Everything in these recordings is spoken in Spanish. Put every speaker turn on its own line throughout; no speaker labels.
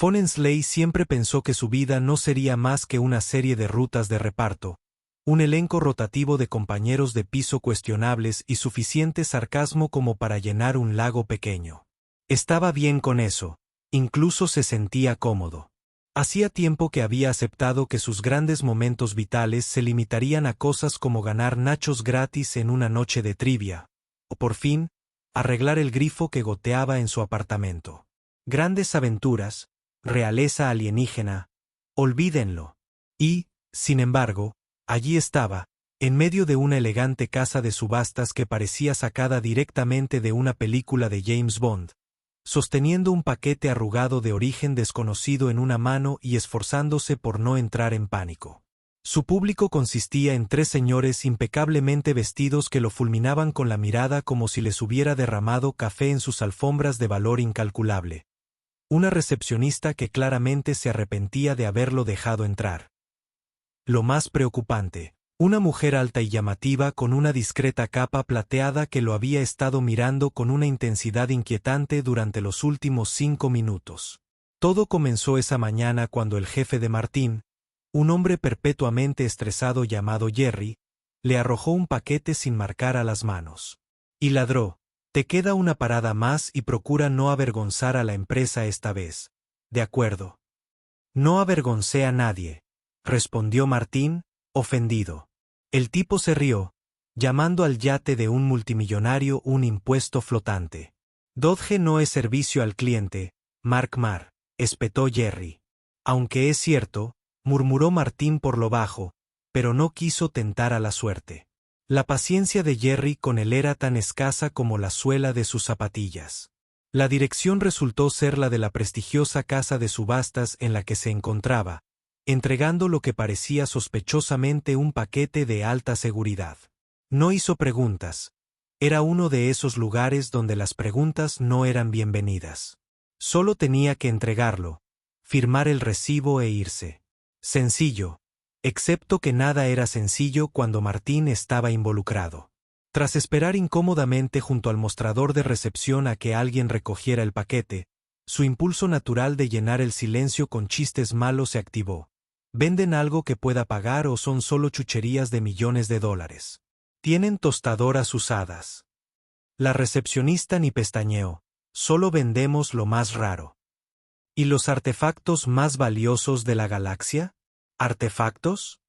Von Ensley siempre pensó que su vida no sería más que una serie de rutas de reparto, un elenco rotativo de compañeros de piso cuestionables y suficiente sarcasmo como para llenar un lago pequeño. Estaba bien con eso, incluso se sentía cómodo. Hacía tiempo que había aceptado que sus grandes momentos vitales se limitarían a cosas como ganar nachos gratis en una noche de trivia, o por fin, arreglar el grifo que goteaba en su apartamento. Grandes aventuras, realeza alienígena, olvídenlo. Y, sin embargo, allí estaba, en medio de una elegante casa de subastas que parecía sacada directamente de una película de James Bond, sosteniendo un paquete arrugado de origen desconocido en una mano y esforzándose por no entrar en pánico. Su público consistía en 3 señores impecablemente vestidos que lo fulminaban con la mirada como si les hubiera derramado café en sus alfombras de valor incalculable. Una recepcionista que claramente se arrepentía de haberlo dejado entrar. Lo más preocupante, una mujer alta y llamativa con una discreta capa plateada que lo había estado mirando con una intensidad inquietante durante los últimos 5 minutos. Todo comenzó esa mañana cuando el jefe de Martín, un hombre perpetuamente estresado llamado Jerry, le arrojó un paquete sin marcar a las manos. Y ladró: «Te queda una parada más y procura no avergonzar a la empresa esta vez». «De acuerdo». «No avergoncé a nadie», respondió Martín, ofendido. El tipo se rió, llamando al yate de un multimillonario un impuesto flotante. «Dodge no es servicio al cliente, Mark Marr», espetó Jerry. «Aunque es cierto», murmuró Martín por lo bajo, pero no quiso tentar a la suerte. La paciencia de Jerry con él era tan escasa como la suela de sus zapatillas. La dirección resultó ser la de la prestigiosa casa de subastas en la que se encontraba, entregando lo que parecía sospechosamente un paquete de alta seguridad. No hizo preguntas. Era uno de esos lugares donde las preguntas no eran bienvenidas. Solo tenía que entregarlo, firmar el recibo e irse. Sencillo, excepto que nada era sencillo cuando Martín estaba involucrado. Tras esperar incómodamente junto al mostrador de recepción a que alguien recogiera el paquete, su impulso natural de llenar el silencio con chistes malos se activó. ¿Venden algo que pueda pagar o son solo chucherías de millones de dólares? ¿Tienen tostadoras usadas? La recepcionista ni pestañeó. Solo vendemos lo más raro. ¿Y los artefactos más valiosos de la galaxia? ¿Artefactos?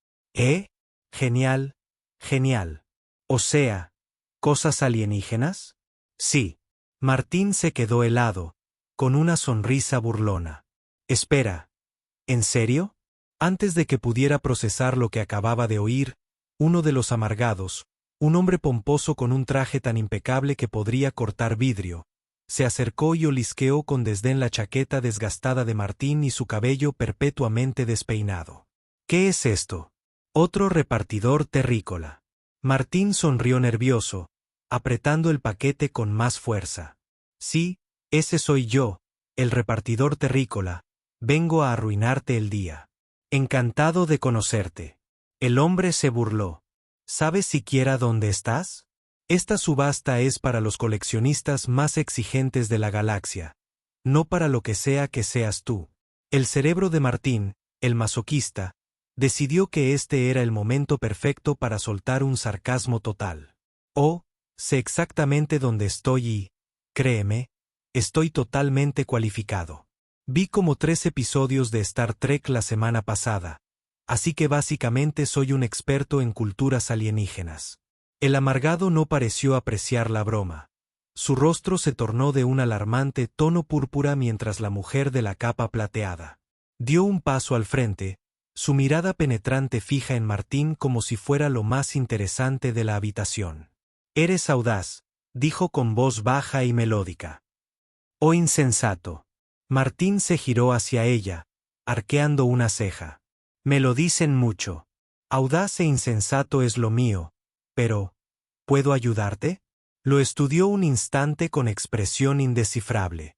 Genial, genial. O sea, ¿cosas alienígenas? Sí. Martín se quedó helado, con una sonrisa burlona. Espera, ¿en serio? Antes de que pudiera procesar lo que acababa de oír, uno de los amargados, un hombre pomposo con un traje tan impecable que podría cortar vidrio, se acercó y olisqueó con desdén la chaqueta desgastada de Martín y su cabello perpetuamente despeinado. ¿Qué es esto? Otro repartidor terrícola. Martín sonrió nervioso, apretando el paquete con más fuerza. Sí, ese soy yo, el repartidor terrícola. Vengo a arruinarte el día. Encantado de conocerte. El hombre se burló. ¿Sabes siquiera dónde estás? Esta subasta es para los coleccionistas más exigentes de la galaxia, no para lo que sea que seas tú. El cerebro de Martín, el masoquista, decidió que este era el momento perfecto para soltar un sarcasmo total. Oh, sé exactamente dónde estoy y, créeme, estoy totalmente cualificado. Vi como 3 episodios de Star Trek la semana pasada, así que básicamente soy un experto en culturas alienígenas. El amargado no pareció apreciar la broma. Su rostro se tornó de un alarmante tono púrpura mientras la mujer de la capa plateada dio un paso al frente, su mirada penetrante fija en Martín como si fuera lo más interesante de la habitación. «Eres audaz», dijo con voz baja y melódica. «Oh insensato». Martín se giró hacia ella, arqueando una ceja. «Me lo dicen mucho. Audaz e insensato es lo mío. Pero, ¿puedo ayudarte?» Lo estudió un instante con expresión indescifrable.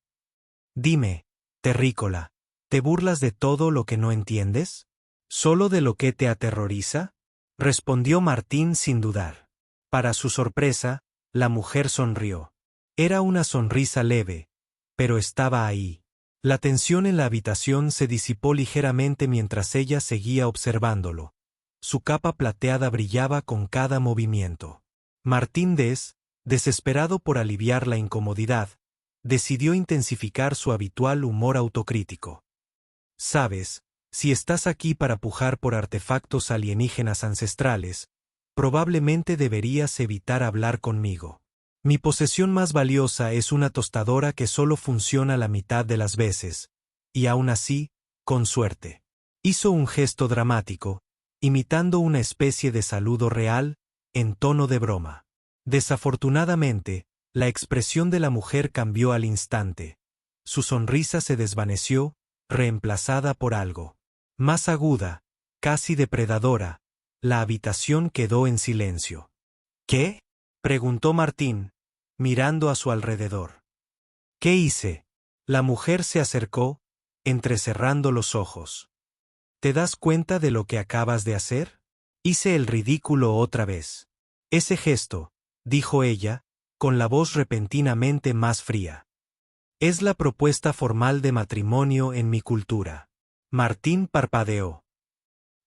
«Dime, terrícola, ¿te burlas de todo lo que no entiendes? ¿Solo de lo que te aterroriza?», respondió Martín sin dudar. Para su sorpresa, la mujer sonrió. Era una sonrisa leve, pero estaba ahí. La tensión en la habitación se disipó ligeramente mientras ella seguía observándolo. Su capa plateada brillaba con cada movimiento. Martín desesperado por aliviar la incomodidad, decidió intensificar su habitual humor autocrítico. Sabes, si estás aquí para pujar por artefactos alienígenas ancestrales, probablemente deberías evitar hablar conmigo. Mi posesión más valiosa es una tostadora que solo funciona la mitad de las veces, y aún así, con suerte. Hizo un gesto dramático, imitando una especie de saludo real, en tono de broma. Desafortunadamente, la expresión de la mujer cambió al instante. Su sonrisa se desvaneció, reemplazada por algo más aguda, casi depredadora. La habitación quedó en silencio. ¿Qué? Preguntó Martín, mirando a su alrededor. ¿Qué hice? La mujer se acercó, entrecerrando los ojos. ¿Te das cuenta de lo que acabas de hacer? Hice el ridículo otra vez. Ese gesto, dijo ella, con la voz repentinamente más fría. Es la propuesta formal de matrimonio en mi cultura. Martín parpadeó.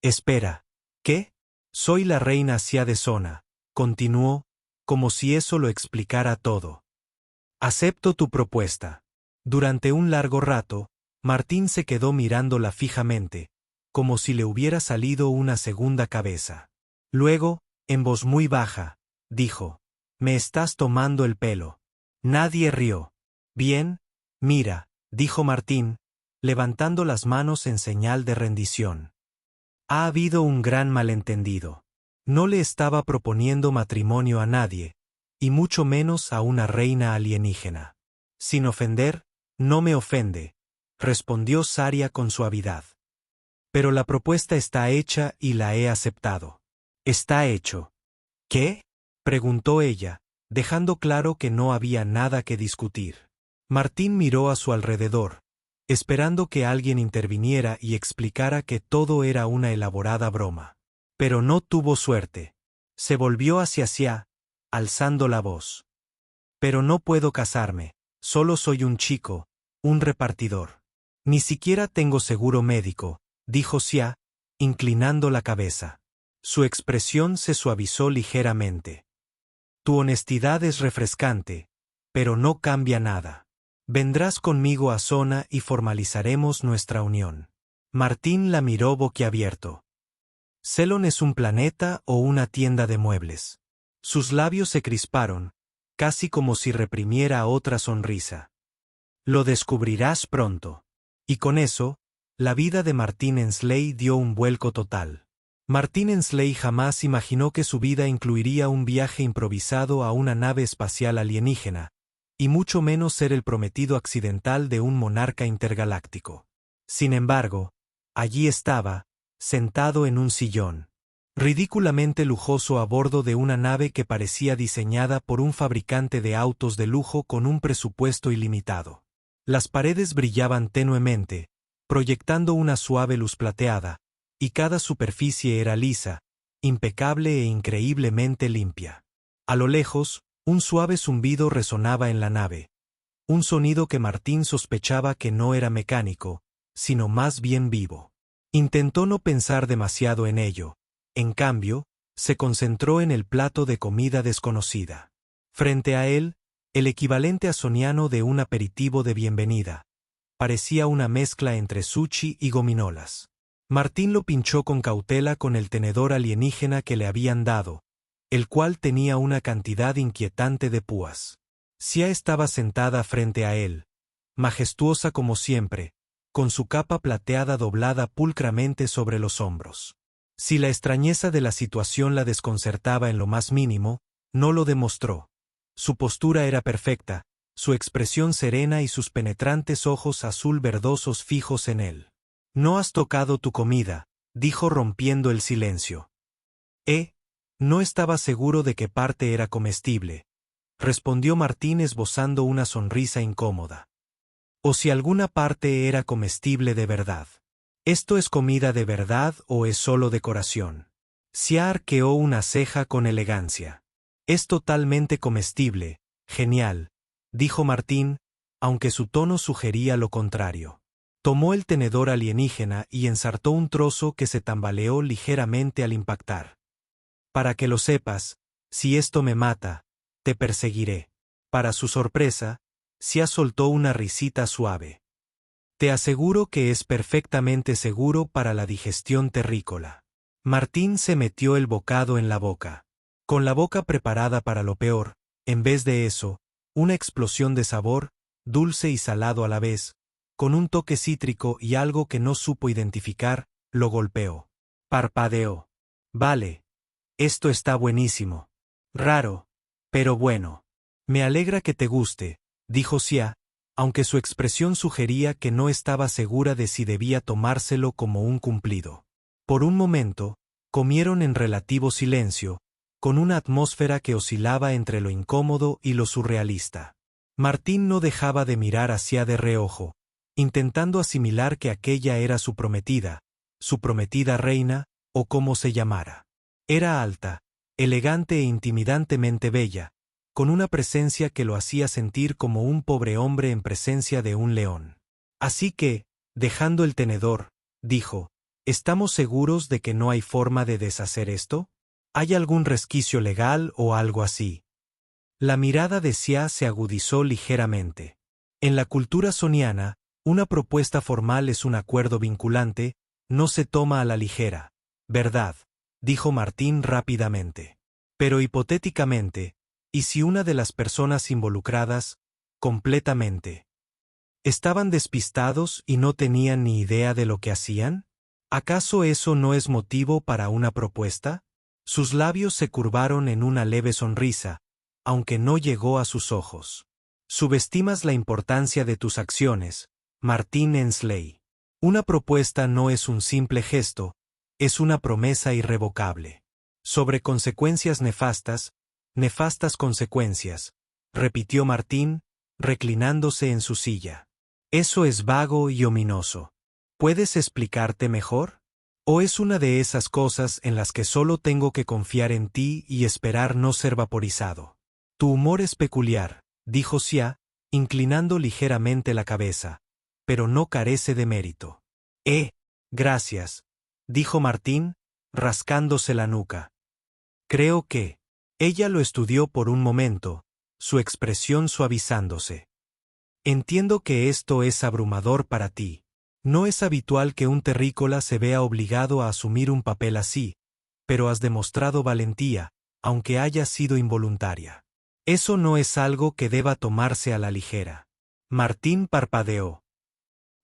Espera, ¿qué? Soy la reina Sia de Sona, continuó, como si eso lo explicara todo. Acepto tu propuesta. Durante un largo rato, Martín se quedó mirándola fijamente, como si le hubiera salido una segunda cabeza. Luego, en voz muy baja, dijo, «Me estás tomando el pelo». Nadie rió. «Bien, mira», dijo Martín, levantando las manos en señal de rendición. Ha habido un gran malentendido. No le estaba proponiendo matrimonio a nadie, y mucho menos a una reina alienígena. Sin ofender, no me ofende, respondió Saria con suavidad. Pero la propuesta está hecha y la he aceptado. Está hecho. ¿Qué? Preguntó ella, dejando claro que no había nada que discutir. Martín miró a su alrededor, esperando que alguien interviniera y explicara que todo era una elaborada broma. Pero no tuvo suerte. Se volvió hacia Sia, alzando la voz. Pero no puedo casarme, solo soy un chico, un repartidor. Ni siquiera tengo seguro médico, dijo Sia, inclinando la cabeza. Su expresión se suavizó ligeramente. Tu honestidad es refrescante, pero no cambia nada. Vendrás conmigo a Sona y formalizaremos nuestra unión. Martín la miró boquiabierto. ¿Celon es un planeta o una tienda de muebles? Sus labios se crisparon, casi como si reprimiera otra sonrisa. Lo descubrirás pronto. Y con eso, la vida de Martín Ensley dio un vuelco total. Martín Ensley jamás imaginó que su vida incluiría un viaje improvisado a una nave espacial alienígena, y mucho menos ser el prometido accidental de un monarca intergaláctico. Sin embargo, allí estaba, sentado en un sillón, ridículamente lujoso a bordo de una nave que parecía diseñada por un fabricante de autos de lujo con un presupuesto ilimitado. Las paredes brillaban tenuemente, proyectando una suave luz plateada, y cada superficie era lisa, impecable e increíblemente limpia. A lo lejos, un suave zumbido resonaba en la nave, un sonido que Martín sospechaba que no era mecánico, sino más bien vivo. Intentó no pensar demasiado en ello, en cambio, se concentró en el plato de comida desconocida. Frente a él, el equivalente asoniano de un aperitivo de bienvenida. Parecía una mezcla entre sushi y gominolas. Martín lo pinchó con cautela con el tenedor alienígena que le habían dado, el cual tenía una cantidad inquietante de púas. Sia estaba sentada frente a él, majestuosa como siempre, con su capa plateada doblada pulcramente sobre los hombros. Si la extrañeza de la situación la desconcertaba en lo más mínimo, no lo demostró. Su postura era perfecta, su expresión serena y sus penetrantes ojos azul verdosos fijos en él. «No has tocado tu comida», dijo rompiendo el silencio. No estaba seguro de qué parte era comestible, respondió Martín esbozando una sonrisa incómoda. O si alguna parte era comestible de verdad. ¿Esto es comida de verdad o es solo decoración? Sia arqueó una ceja con elegancia. Es totalmente comestible, genial, dijo Martín, aunque su tono sugería lo contrario. Tomó el tenedor alienígena y ensartó un trozo que se tambaleó ligeramente al impactar. Para que lo sepas, si esto me mata, te perseguiré. Para su sorpresa, Sia soltó una risita suave. Te aseguro que es perfectamente seguro para la digestión terrícola. Martín se metió el bocado en la boca. Con la boca preparada para lo peor, en vez de eso, una explosión de sabor, dulce y salado a la vez, con un toque cítrico y algo que no supo identificar, lo golpeó. Parpadeó. Vale. Esto está buenísimo. Raro, pero bueno. Me alegra que te guste, dijo Sia, aunque su expresión sugería que no estaba segura de si debía tomárselo como un cumplido. Por un momento, comieron en relativo silencio, con una atmósfera que oscilaba entre lo incómodo y lo surrealista. Martín no dejaba de mirar hacia de reojo, intentando asimilar que aquella era su prometida reina, o como se llamara. Era alta, elegante e intimidantemente bella, con una presencia que lo hacía sentir como un pobre hombre en presencia de un león. Así que, dejando el tenedor, dijo, ¿estamos seguros de que no hay forma de deshacer esto? ¿Hay algún resquicio legal o algo así? La mirada de Sia se agudizó ligeramente. En la cultura soniana, una propuesta formal es un acuerdo vinculante, no se toma a la ligera, ¿verdad?, dijo Martín rápidamente. Pero hipotéticamente, ¿y si una de las personas involucradas, completamente, estaban despistados y no tenían ni idea de lo que hacían? ¿Acaso eso no es motivo para una propuesta? Sus labios se curvaron en una leve sonrisa, aunque no llegó a sus ojos. Subestimas la importancia de tus acciones, Martín Ensley. Una propuesta no es un simple gesto, es una promesa irrevocable. Sobre consecuencias nefastas consecuencias, repitió Martín, reclinándose en su silla. Eso es vago y ominoso. ¿Puedes explicarte mejor? ¿O es una de esas cosas en las que solo tengo que confiar en ti y esperar no ser vaporizado? Tu humor es peculiar, dijo Sia, inclinando ligeramente la cabeza, pero no carece de mérito. Gracias, dijo Martín, rascándose la nuca. Creo que... Ella lo estudió por un momento, su expresión suavizándose. Entiendo que esto es abrumador para ti. No es habitual que un terrícola se vea obligado a asumir un papel así, pero has demostrado valentía, aunque haya sido involuntaria. Eso no es algo que deba tomarse a la ligera. Martín parpadeó.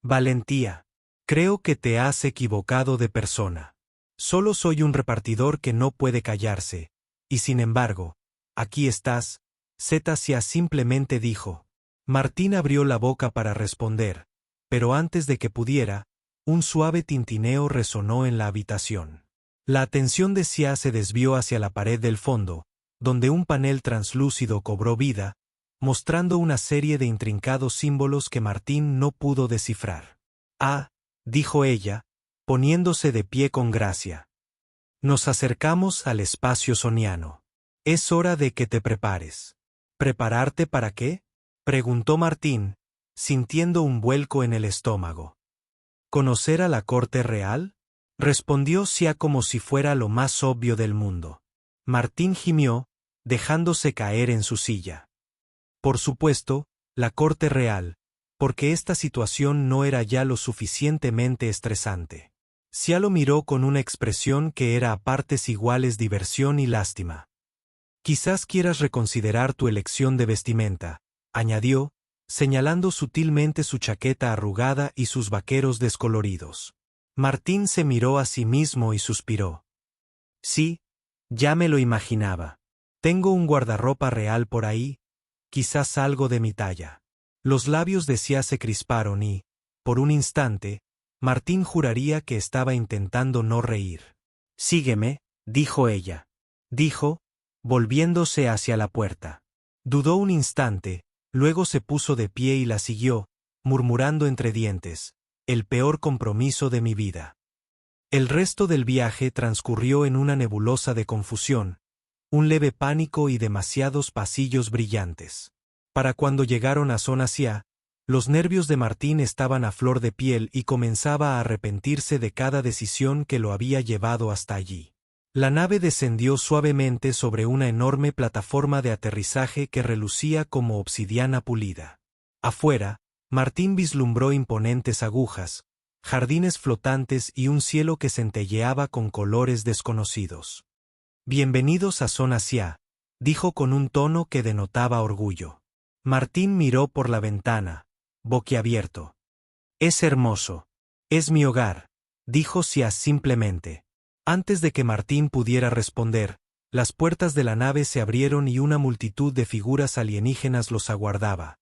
Valentía. Creo que te has equivocado de persona. Solo soy un repartidor que no puede callarse, y sin embargo, aquí estás, Zetasia simplemente dijo. Martín abrió la boca para responder, pero antes de que pudiera, un suave tintineo resonó en la habitación. La atención de Sia se desvió hacia la pared del fondo, donde un panel translúcido cobró vida, mostrando una serie de intrincados símbolos que Martín no pudo descifrar. Ah, dijo ella, poniéndose de pie con gracia. Nos acercamos al espacio soniano. Es hora de que te prepares. ¿Prepararte para qué?, preguntó Martín, sintiendo un vuelco en el estómago. ¿Conocer a la corte real?, respondió Sia como si fuera lo más obvio del mundo. Martín gimió, dejándose caer en su silla. Por supuesto, la corte real, porque esta situación no era ya lo suficientemente estresante. Sia lo miró con una expresión que era a partes iguales diversión y lástima. Quizás quieras reconsiderar tu elección de vestimenta, añadió, señalando sutilmente su chaqueta arrugada y sus vaqueros descoloridos. Martín se miró a sí mismo y suspiró. Sí, ya me lo imaginaba. Tengo un guardarropa real por ahí, quizás algo de mi talla. Los labios de Sia se crisparon y, por un instante, Martín juraría que estaba intentando no reír. Sígueme, dijo ella. Dijo, volviéndose hacia la puerta. Dudó un instante, luego se puso de pie y la siguió, murmurando entre dientes, el peor compromiso de mi vida. El resto del viaje transcurrió en una nebulosa de confusión, un leve pánico y demasiados pasillos brillantes. Para cuando llegaron a Zona Sia, Los nervios de Martín estaban a flor de piel y comenzaba a arrepentirse de cada decisión que lo había llevado hasta allí. La nave descendió suavemente sobre una enorme plataforma de aterrizaje que relucía como obsidiana pulida. Afuera, Martín vislumbró imponentes agujas, jardines flotantes y un cielo que centelleaba con colores desconocidos. «Bienvenidos a Zona Asia», dijo con un tono que denotaba orgullo. Martín miró por la ventana, boquiabierto. «Es hermoso. Es mi hogar», dijo Sia simplemente. Antes de que Martín pudiera responder, las puertas de la nave se abrieron y una multitud de figuras alienígenas los aguardaba.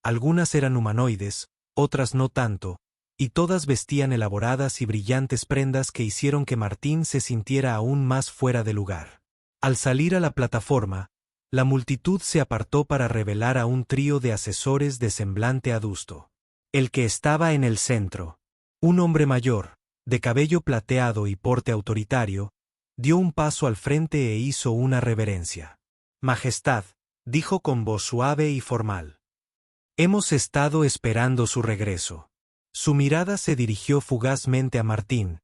Algunas eran humanoides, otras no tanto, y todas vestían elaboradas y brillantes prendas que hicieron que Martín se sintiera aún más fuera de lugar. Al salir a la plataforma, la multitud se apartó para revelar a un trío de asesores de semblante adusto. El que estaba en el centro, un hombre mayor, de cabello plateado y porte autoritario, dio un paso al frente e hizo una reverencia. «Majestad», dijo con voz suave y formal. «Hemos estado esperando su regreso». Su mirada se dirigió fugazmente a Martín,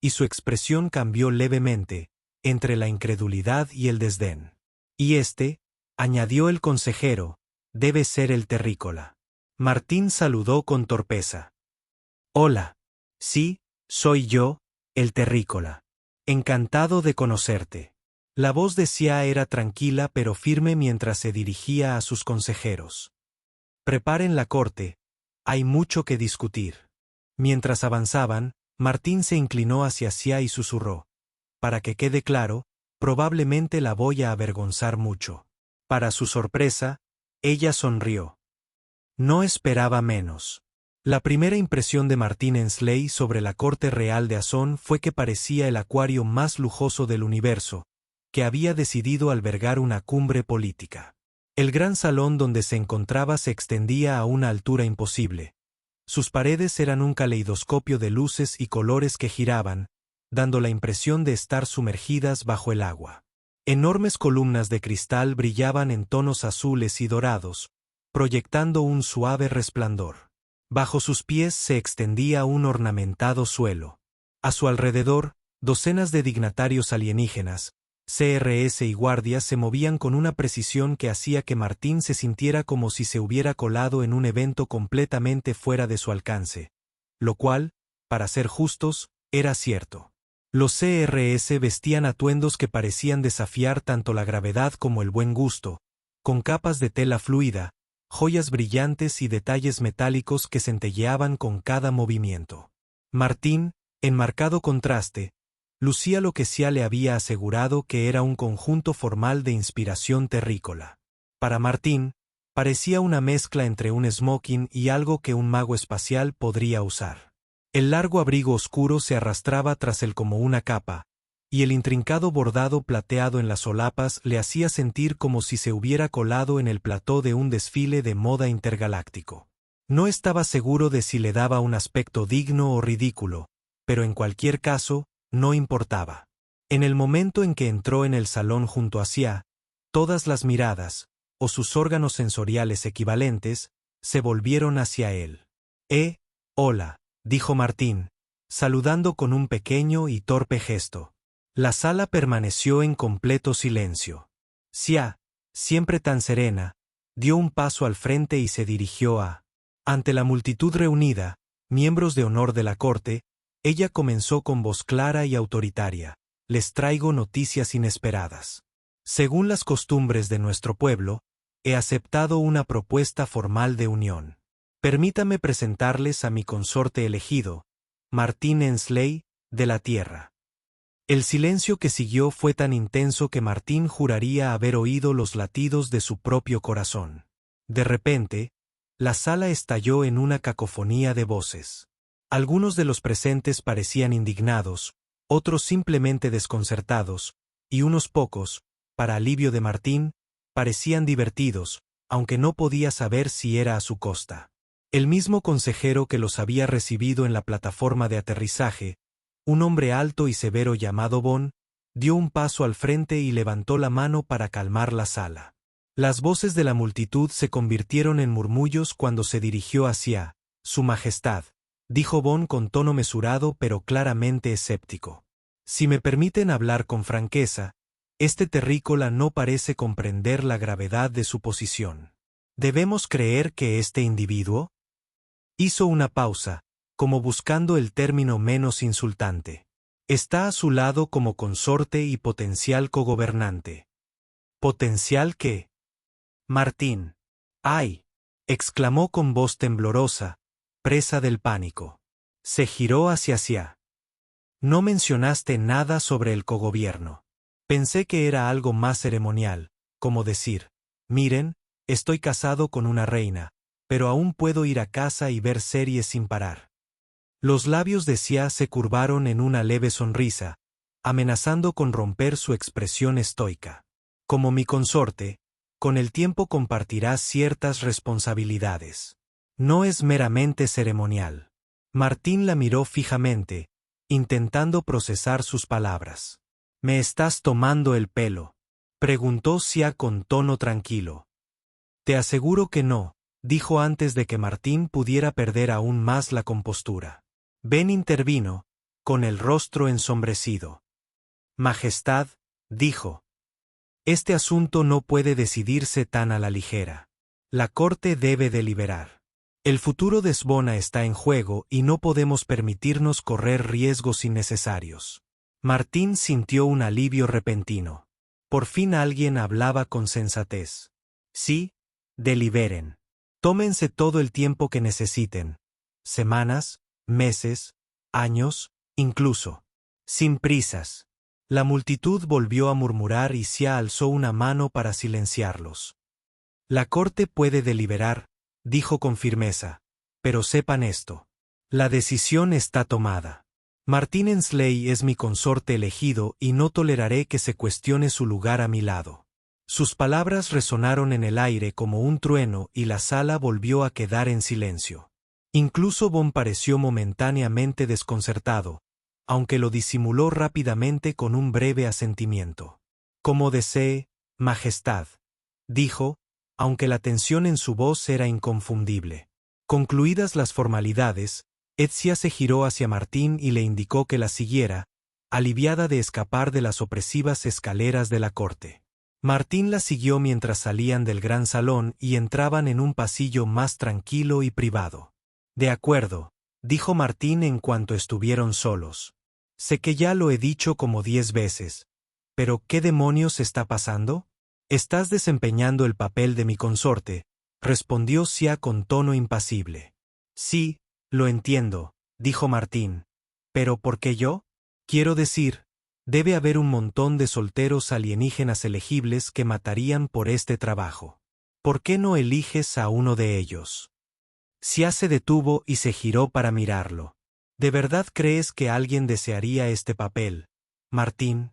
y su expresión cambió levemente, entre la incredulidad y el desdén. «Y este», añadió el consejero, «debe ser el terrícola». Martín saludó con torpeza. «Hola. Sí, soy yo, el terrícola. Encantado de conocerte». La voz de Sia era tranquila pero firme mientras se dirigía a sus consejeros. «Preparen la corte, hay mucho que discutir». Mientras avanzaban, Martín se inclinó hacia Sia y susurró: «Para que quede claro, probablemente la voy a avergonzar mucho». Para su sorpresa, ella sonrió. No esperaba menos. La primera impresión de Martín Ensley sobre la corte real de Azón fue que parecía el acuario más lujoso del universo, que había decidido albergar una cumbre política. El gran salón donde se encontraba se extendía a una altura imposible. Sus paredes eran un caleidoscopio de luces y colores que giraban, dando la impresión de estar sumergidas bajo el agua. Enormes columnas de cristal brillaban en tonos azules y dorados, proyectando un suave resplandor. Bajo sus pies se extendía un ornamentado suelo. A su alrededor, docenas de dignatarios alienígenas, CRS y guardias se movían con una precisión que hacía que Martín se sintiera como si se hubiera colado en un evento completamente fuera de su alcance. Lo cual, para ser justos, era cierto. Los CRS vestían atuendos que parecían desafiar tanto la gravedad como el buen gusto, con capas de tela fluida, joyas brillantes y detalles metálicos que centelleaban con cada movimiento. Martín, en marcado contraste, lucía lo que Sia le había asegurado que era un conjunto formal de inspiración terrícola. Para Martín, parecía una mezcla entre un smoking y algo que un mago espacial podría usar. El largo abrigo oscuro se arrastraba tras él como una capa, y el intrincado bordado plateado en las solapas le hacía sentir como si se hubiera colado en el plató de un desfile de moda intergaláctico. No estaba seguro de si le daba un aspecto digno o ridículo, pero en cualquier caso, no importaba. En el momento en que entró en el salón junto a Sia, todas las miradas, o sus órganos sensoriales equivalentes, se volvieron hacia él. Hola», dijo Martín, saludando con un pequeño y torpe gesto. La sala permaneció en completo silencio. Sia, siempre tan serena, dio un paso al frente y se dirigió ante la multitud reunida, miembros de honor de la corte. Ella comenzó con voz clara y autoritaria: «Les traigo noticias inesperadas. Según las costumbres de nuestro pueblo, he aceptado una propuesta formal de unión. Permítame presentarles a mi consorte elegido, Martín Ensley, de la Tierra». El silencio que siguió fue tan intenso que Martín juraría haber oído los latidos de su propio corazón. De repente, la sala estalló en una cacofonía de voces. Algunos de los presentes parecían indignados, otros simplemente desconcertados, y unos pocos, para alivio de Martín, parecían divertidos, aunque no podía saber si era a su costa. El mismo consejero que los había recibido en la plataforma de aterrizaje, un hombre alto y severo llamado Bon, dio un paso al frente y levantó la mano para calmar la sala. Las voces de la multitud se convirtieron en murmullos cuando se dirigió hacia Su Majestad, dijo Bond con tono mesurado pero claramente escéptico. Si me permiten hablar con franqueza, este terrícola no parece comprender la gravedad de su posición. ¿Debemos creer que este individuo? Hizo una pausa, como buscando el término menos insultante. Está a su lado como consorte y potencial cogobernante. ¿Potencial qué? Martín. ¡Ay! Exclamó con voz temblorosa, presa del pánico. Se giró hacia. No mencionaste nada sobre el cogobierno. Pensé que era algo más ceremonial, como decir, miren, estoy casado con una reina, pero aún puedo ir a casa y ver series sin parar. Los labios de Xia se curvaron en una leve sonrisa, amenazando con romper su expresión estoica. Como mi consorte, con el tiempo compartirás ciertas responsabilidades. No es meramente ceremonial. Martín la miró fijamente, intentando procesar sus palabras. ¿Me estás tomando el pelo?, preguntó Xia con tono tranquilo. Te aseguro que no, dijo antes de que Martín pudiera perder aún más la compostura. Ben intervino, con el rostro ensombrecido. Majestad, dijo. Este asunto no puede decidirse tan a la ligera. La corte debe deliberar. El futuro de Sbona está en juego y no podemos permitirnos correr riesgos innecesarios. Martín sintió un alivio repentino. Por fin alguien hablaba con sensatez. Sí, deliberen. Tómense todo el tiempo que necesiten. Semanas, meses, años, incluso. Sin prisas. La multitud volvió a murmurar y Xia alzó una mano para silenciarlos. La corte puede deliberar, dijo con firmeza, pero sepan esto. La decisión está tomada. Martín Ensley es mi consorte elegido y no toleraré que se cuestione su lugar a mi lado. Sus palabras resonaron en el aire como un trueno y la sala volvió a quedar en silencio. Incluso Bond pareció momentáneamente desconcertado, aunque lo disimuló rápidamente con un breve asentimiento. Como desee, Majestad, dijo, aunque la tensión en su voz era inconfundible. Concluidas las formalidades, Xia se giró hacia Martín y le indicó que la siguiera, aliviada de escapar de las opresivas escaleras de la corte. Martín la siguió mientras salían del gran salón y entraban en un pasillo más tranquilo y privado. De acuerdo, dijo Martín en cuanto estuvieron solos. Sé que ya lo he dicho como 10 veces, pero ¿qué demonios está pasando? Estás desempeñando el papel de mi consorte, respondió Xia con tono impasible. Sí, lo entiendo, dijo Martín. ¿Pero por qué yo? Quiero decir, debe haber un montón de solteros alienígenas elegibles que matarían por este trabajo. ¿Por qué no eliges a uno de ellos? Xia se detuvo y se giró para mirarlo. ¿De verdad crees que alguien desearía este papel, Martín?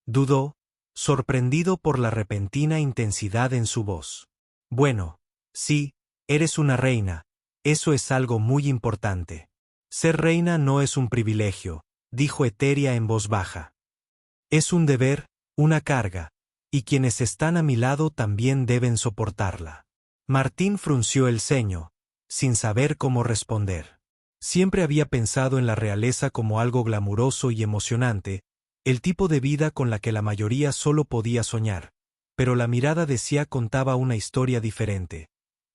Dudó, sorprendido por la repentina intensidad en su voz. Bueno, sí, eres una reina, eso es algo muy importante. Ser reina no es un privilegio, dijo Eteria en voz baja. Es un deber, una carga, y quienes están a mi lado también deben soportarla. Martín frunció el ceño, sin saber cómo responder. Siempre había pensado en la realeza como algo glamuroso y emocionante, el tipo de vida con la que la mayoría solo podía soñar, pero la mirada de Xia contaba una historia diferente,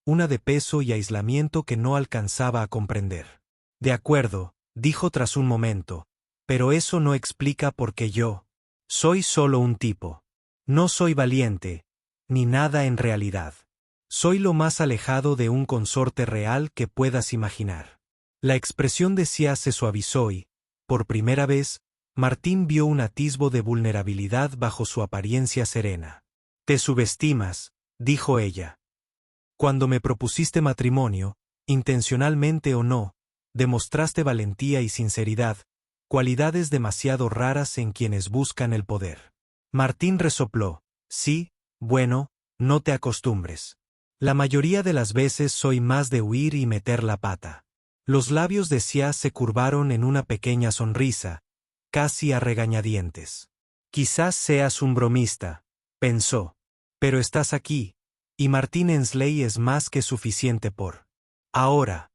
una de peso y aislamiento que no alcanzaba a comprender. De acuerdo, dijo tras un momento, pero eso no explica por qué yo. Soy solo un tipo. No soy valiente, ni nada en realidad. Soy lo más alejado de un consorte real que puedas imaginar. La expresión de Xia se suavizó y, por primera vez, Martín vio un atisbo de vulnerabilidad bajo su apariencia serena. Te subestimas, dijo ella. Cuando me propusiste matrimonio, intencionalmente o no, demostraste valentía y sinceridad, cualidades demasiado raras en quienes buscan el poder. Martín resopló. Sí, bueno, no te acostumbres. La mayoría de las veces soy más de huir y meter la pata. Los labios de Xia se curvaron en una pequeña sonrisa, casi a regañadientes. Quizás seas un bromista, pensó. Pero estás aquí, y Martin Ensley es más que suficiente por ahora.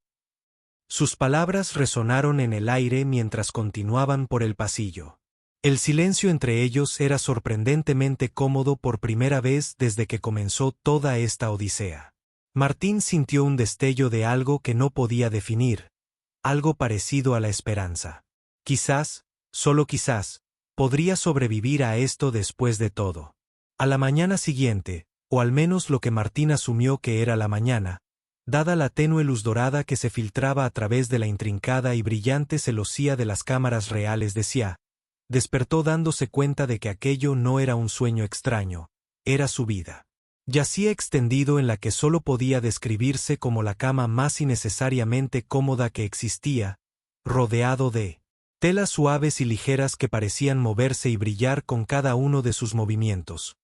Sus palabras resonaron en el aire mientras continuaban por el pasillo. El silencio entre ellos era sorprendentemente cómodo por primera vez desde que comenzó toda esta odisea. Martín sintió un destello de algo que no podía definir, algo parecido a la esperanza. Quizás, solo quizás, podría sobrevivir a esto después de todo. A la mañana siguiente, o al menos lo que Martín asumió que era la mañana, dada la tenue luz dorada que se filtraba a través de la intrincada y brillante celosía de las cámaras reales de CIA, despertó dándose cuenta de que aquello no era un sueño extraño, era su vida. Yacía extendido en la que solo podía describirse como la cama más innecesariamente cómoda que existía, rodeado de telas suaves y ligeras que parecían moverse y brillar con cada uno de sus movimientos.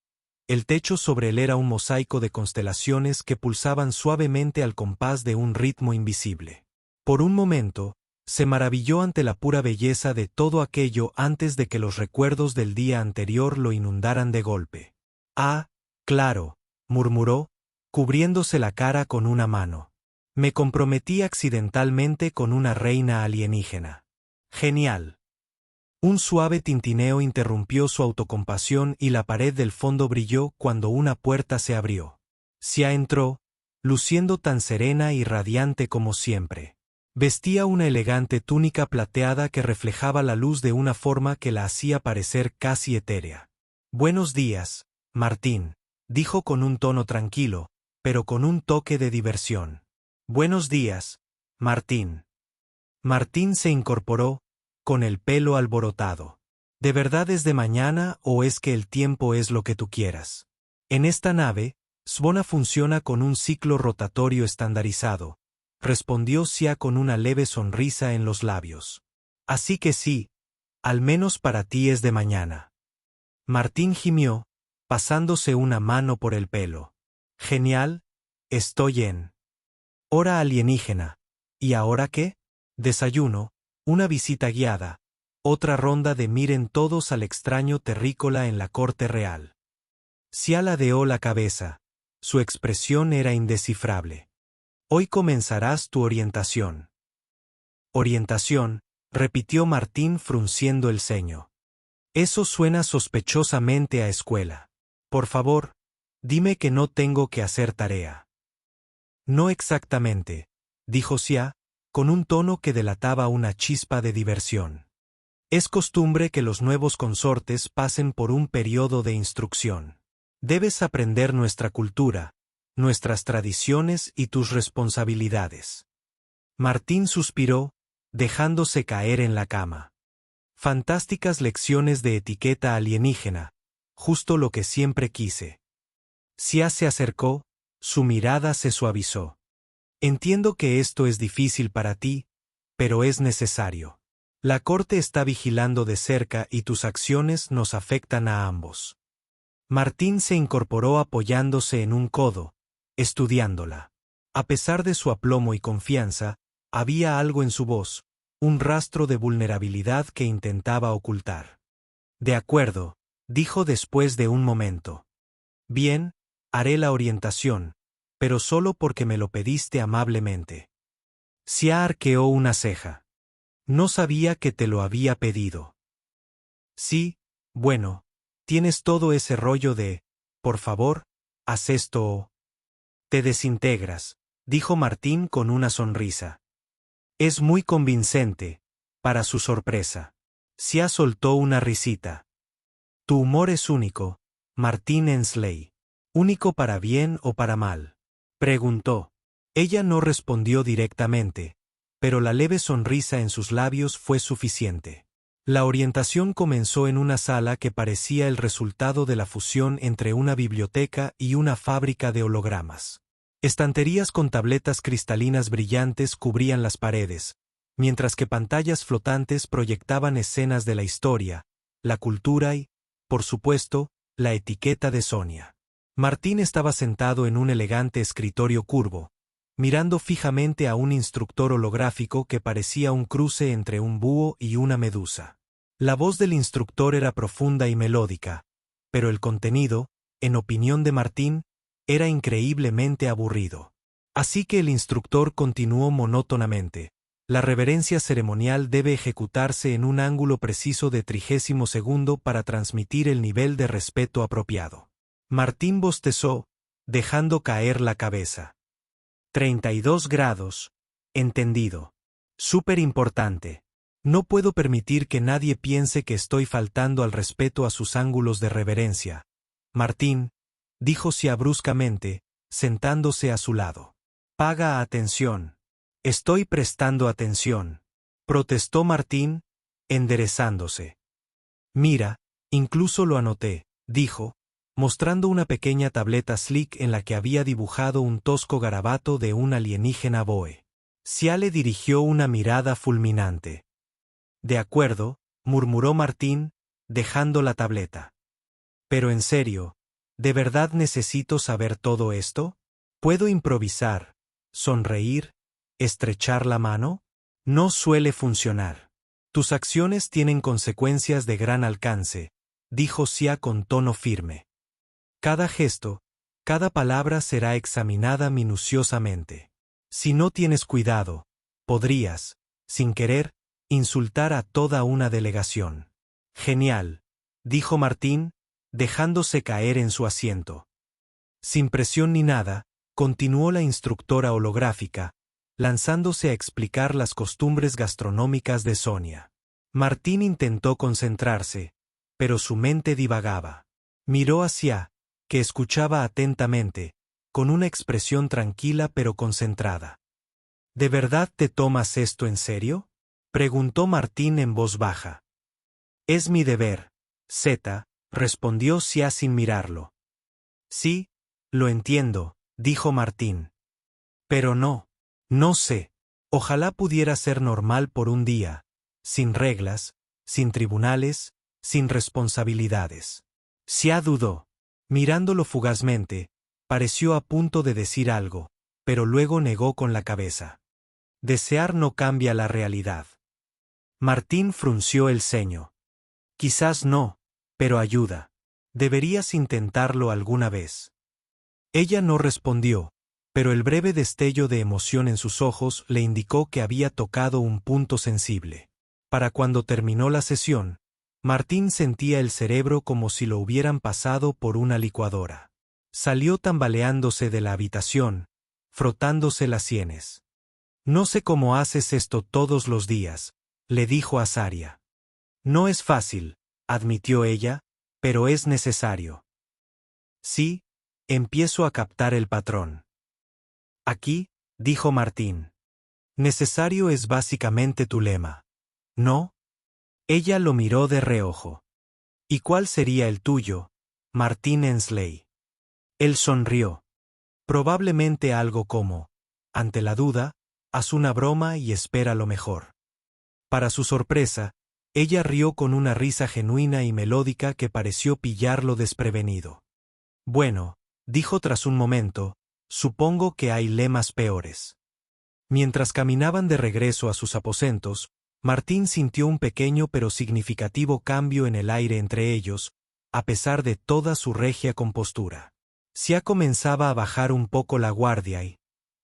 El techo sobre él era un mosaico de constelaciones que pulsaban suavemente al compás de un ritmo invisible. Por un momento, se maravilló ante la pura belleza de todo aquello antes de que los recuerdos del día anterior lo inundaran de golpe. «Ah, claro», murmuró, cubriéndose la cara con una mano. «Me comprometí accidentalmente con una reina alienígena. Genial». Un suave tintineo interrumpió su autocompasión y la pared del fondo brilló cuando una puerta se abrió. Sia entró, luciendo tan serena y radiante como siempre. Vestía una elegante túnica plateada que reflejaba la luz de una forma que la hacía parecer casi etérea. «Buenos días, Martín», dijo con un tono tranquilo, pero con un toque de diversión. «Buenos días, Martín». Martín se incorporó, con el pelo alborotado. ¿De verdad es de mañana o es que el tiempo es lo que tú quieras? En esta nave, Svona funciona con un ciclo rotatorio estandarizado, respondió Sia con una leve sonrisa en los labios. Así que sí, al menos para ti es de mañana. Martín gimió, pasándose una mano por el pelo. Genial, estoy en hora alienígena. ¿Y ahora qué? Desayuno, una visita guiada, otra ronda de miren todos al extraño terrícola en la corte real. Sia ladeó la cabeza, su expresión era indescifrable. Hoy comenzarás tu orientación. Orientación, repitió Martín frunciendo el ceño. Eso suena sospechosamente a escuela. Por favor, dime que no tengo que hacer tarea. No exactamente, dijo Sia, con un tono que delataba una chispa de diversión. Es costumbre que los nuevos consortes pasen por un periodo de instrucción. Debes aprender nuestra cultura, nuestras tradiciones y tus responsabilidades. Martín suspiró, dejándose caer en la cama. Fantásticas lecciones de etiqueta alienígena, justo lo que siempre quise. Sia se acercó, su mirada se suavizó. Entiendo que esto es difícil para ti, pero es necesario. La corte está vigilando de cerca y tus acciones nos afectan a ambos. Martín se incorporó apoyándose en un codo, estudiándola. A pesar de su aplomo y confianza, había algo en su voz, un rastro de vulnerabilidad que intentaba ocultar. De acuerdo, dijo después de un momento. Bien, haré la orientación, pero solo porque me lo pediste amablemente. Sia arqueó una ceja. No sabía que te lo había pedido. Sí, bueno, tienes todo ese rollo de, por favor, haz esto o te desintegras, dijo Martín con una sonrisa. Es muy convincente, para su sorpresa. Sia soltó una risita. Tu humor es único, Martín Ensley. ¿Único para bien o para mal?, preguntó. Ella no respondió directamente, pero la leve sonrisa en sus labios fue suficiente. La orientación comenzó en una sala que parecía el resultado de la fusión entre una biblioteca y una fábrica de hologramas. Estanterías con tabletas cristalinas brillantes cubrían las paredes, mientras que pantallas flotantes proyectaban escenas de la historia, la cultura y, por supuesto, la etiqueta de Sonia. Martín estaba sentado en un elegante escritorio curvo, mirando fijamente a un instructor holográfico que parecía un cruce entre un búho y una medusa. La voz del instructor era profunda y melódica, pero el contenido, en opinión de Martín, era increíblemente aburrido. Así que el instructor continuó monótonamente. La reverencia ceremonial debe ejecutarse en un ángulo preciso de 30 segundo para transmitir el nivel de respeto apropiado. Martín bostezó, dejando caer la cabeza. 32 grados. Entendido. Súper importante. No puedo permitir que nadie piense que estoy faltando al respeto a sus ángulos de reverencia. Martín, dijo Xia bruscamente, sentándose a su lado. Paga atención. Estoy prestando atención, protestó Martín, enderezándose. Mira, incluso lo anoté, dijo, mostrando una pequeña tableta slick en la que había dibujado un tosco garabato de un alienígena boe. Xia le dirigió una mirada fulminante. De acuerdo, murmuró Martín, dejando la tableta. Pero en serio, ¿de verdad necesito saber todo esto? ¿Puedo improvisar, sonreír, estrechar la mano? No suele funcionar. Tus acciones tienen consecuencias de gran alcance, dijo Xia con tono firme. Cada gesto, cada palabra será examinada minuciosamente. Si no tienes cuidado, podrías, sin querer, insultar a toda una delegación. Genial, dijo Martín, dejándose caer en su asiento. Sin presión ni nada, continuó la instructora holográfica, lanzándose a explicar las costumbres gastronómicas de Sonia. Martín intentó concentrarse, pero su mente divagaba. Miró hacia, que escuchaba atentamente, con una expresión tranquila pero concentrada. ¿De verdad te tomas esto en serio?, preguntó Martín en voz baja. Es mi deber, Zeta, respondió Xia sin mirarlo. Sí, lo entiendo, dijo Martín. Pero no sé. Ojalá pudiera ser normal por un día, sin reglas, sin tribunales, sin responsabilidades. Xia dudó. Mirándolo fugazmente, pareció a punto de decir algo, pero luego negó con la cabeza. Desear no cambia la realidad. Martín frunció el ceño. Quizás no, pero ayuda. Deberías intentarlo alguna vez. Ella no respondió, pero el breve destello de emoción en sus ojos le indicó que había tocado un punto sensible. Para cuando terminó la sesión, Martín sentía el cerebro como si lo hubieran pasado por una licuadora. Salió tambaleándose de la habitación, frotándose las sienes. No sé cómo haces esto todos los días, le dijo a Saria. No es fácil, admitió ella, pero es necesario. Sí, empiezo a captar el patrón. Aquí, dijo Martín. Necesario es básicamente tu lema. ¿No? Ella lo miró de reojo. ¿Y cuál sería el tuyo, Martín Ensley? Él sonrió. Probablemente algo como, ante la duda, haz una broma y espera lo mejor. Para su sorpresa, ella rió con una risa genuina y melódica que pareció pillarlo desprevenido. Bueno, dijo tras un momento, supongo que hay lemas peores. Mientras caminaban de regreso a sus aposentos, Martín sintió un pequeño pero significativo cambio en el aire entre ellos, a pesar de toda su regia compostura. Xia comenzaba a bajar un poco la guardia y,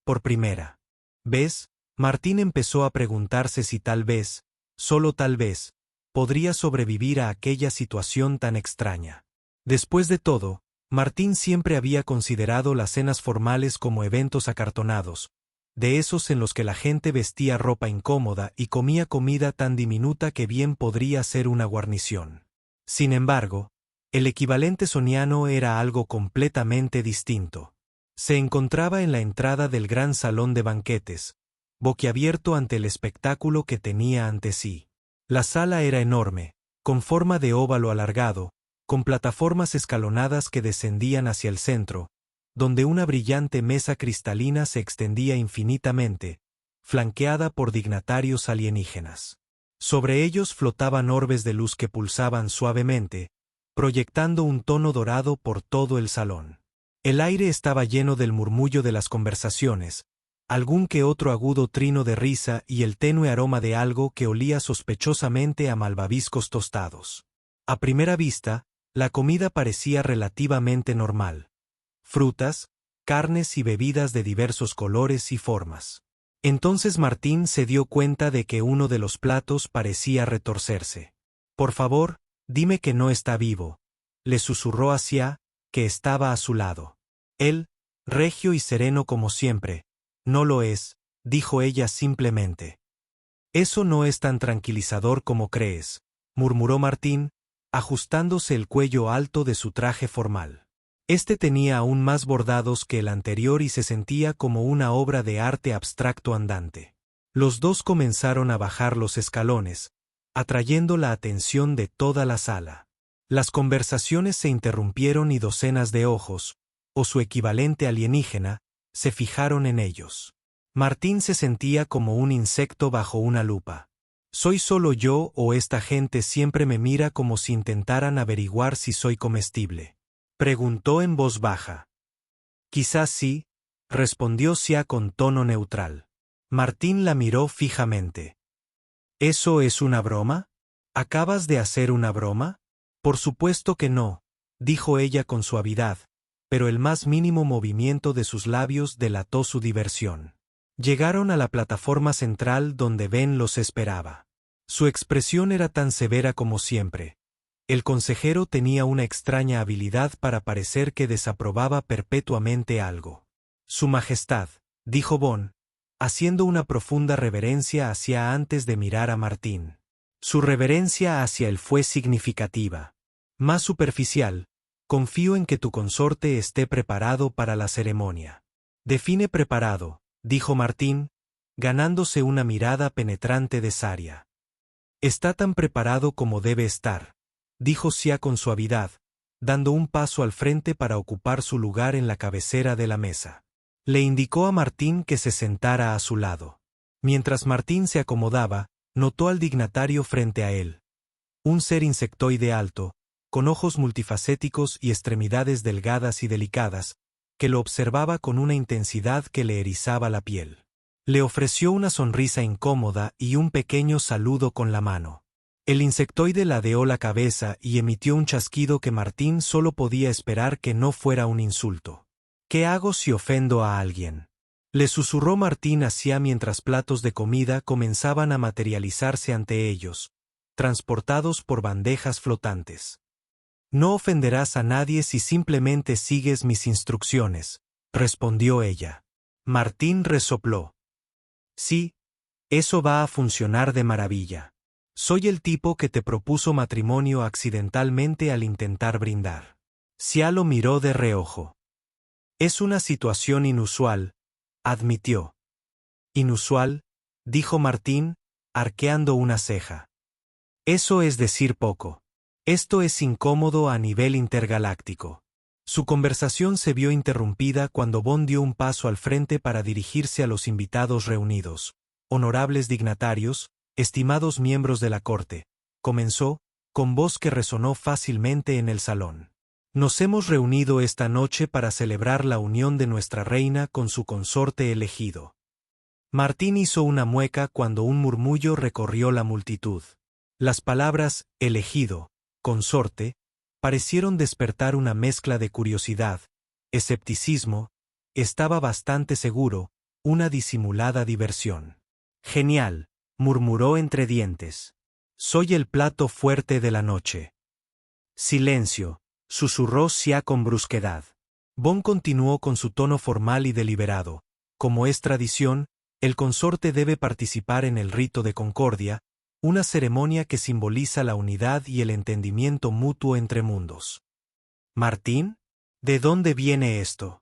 por primera vez, Martín empezó a preguntarse si tal vez, solo tal vez, podría sobrevivir a aquella situación tan extraña. Después de todo, Martín siempre había considerado las cenas formales como eventos acartonados, de esos en los que la gente vestía ropa incómoda y comía comida tan diminuta que bien podría ser una guarnición. Sin embargo, el equivalente soniano era algo completamente distinto. Se encontraba en la entrada del gran salón de banquetes, boquiabierto ante el espectáculo que tenía ante sí. La sala era enorme, con forma de óvalo alargado, con plataformas escalonadas que descendían hacia el centro, donde una brillante mesa cristalina se extendía infinitamente, flanqueada por dignatarios alienígenas. Sobre ellos flotaban orbes de luz que pulsaban suavemente, proyectando un tono dorado por todo el salón. El aire estaba lleno del murmullo de las conversaciones, algún que otro agudo trino de risa y el tenue aroma de algo que olía sospechosamente a malvaviscos tostados. A primera vista, La comida parecía relativamente normal. Frutas, carnes y bebidas de diversos colores y formas. Entonces Martín se dio cuenta de que uno de los platos parecía retorcerse. «Por favor, dime que no está vivo», le susurró a Xia, que estaba a su lado. Él, regio y sereno como siempre, «No lo es», dijo ella simplemente. «Eso no es tan tranquilizador como crees», murmuró Martín, ajustándose el cuello alto de su traje formal. Este tenía aún más bordados que el anterior y se sentía como una obra de arte abstracto andante. Los dos comenzaron a bajar los escalones, atrayendo la atención de toda la sala. Las conversaciones se interrumpieron y docenas de ojos, o su equivalente alienígena, se fijaron en ellos. Martín se sentía como un insecto bajo una lupa. ¿Soy solo yo o esta gente siempre me mira como si intentaran averiguar si soy comestible?, preguntó en voz baja. Quizás sí, respondió Xia con tono neutral. Martín la miró fijamente. ¿Eso es una broma? ¿Acabas de hacer una broma? Por supuesto que no, dijo ella con suavidad, pero el más mínimo movimiento de sus labios delató su diversión. Llegaron a la plataforma central donde Ben los esperaba. Su expresión era tan severa como siempre. El consejero tenía una extraña habilidad para parecer que desaprobaba perpetuamente algo. Su Majestad, dijo Bon, haciendo una profunda reverencia hacia antes de mirar a Martín. Su reverencia hacia él fue significativa. Más superficial, confío en que tu consorte esté preparado para la ceremonia. Define preparado, dijo Martín, ganándose una mirada penetrante de Saria. Está tan preparado como debe estar, dijo Xia con suavidad, dando un paso al frente para ocupar su lugar en la cabecera de la mesa. Le indicó a Martín que se sentara a su lado. Mientras Martín se acomodaba, notó al dignatario frente a él. Un ser insectoide alto, con ojos multifacéticos y extremidades delgadas y delicadas, que lo observaba con una intensidad que le erizaba la piel. Le ofreció una sonrisa incómoda y un pequeño saludo con la mano. El insectoide ladeó la cabeza y emitió un chasquido que Martín solo podía esperar que no fuera un insulto. ¿Qué hago si ofendo a alguien?, le susurró Martín hacia mientras platos de comida comenzaban a materializarse ante ellos, transportados por bandejas flotantes. No ofenderás a nadie si simplemente sigues mis instrucciones, respondió ella. Martín resopló. Sí, eso va a funcionar de maravilla. Soy el tipo que te propuso matrimonio accidentalmente al intentar brindar. Xia lo miró de reojo. Es una situación inusual, admitió. Inusual, dijo Martín, arqueando una ceja. Eso es decir poco. Esto es incómodo a nivel intergaláctico. Su conversación se vio interrumpida cuando Bond dio un paso al frente para dirigirse a los invitados reunidos. Honorables dignatarios, estimados miembros de la corte, comenzó, con voz que resonó fácilmente en el salón. Nos hemos reunido esta noche para celebrar la unión de nuestra reina con su consorte elegido. Martín hizo una mueca cuando un murmullo recorrió la multitud. Las palabras elegido, consorte, parecieron despertar una mezcla de curiosidad, escepticismo, estaba bastante seguro, una disimulada diversión. Genial, murmuró entre dientes. Soy el plato fuerte de la noche. Silencio, susurró Xia con brusquedad. Bon continuó con su tono formal y deliberado. Como es tradición, el consorte debe participar en el rito de concordia, una ceremonia que simboliza la unidad y el entendimiento mutuo entre mundos. ¿Martín? ¿De dónde viene esto?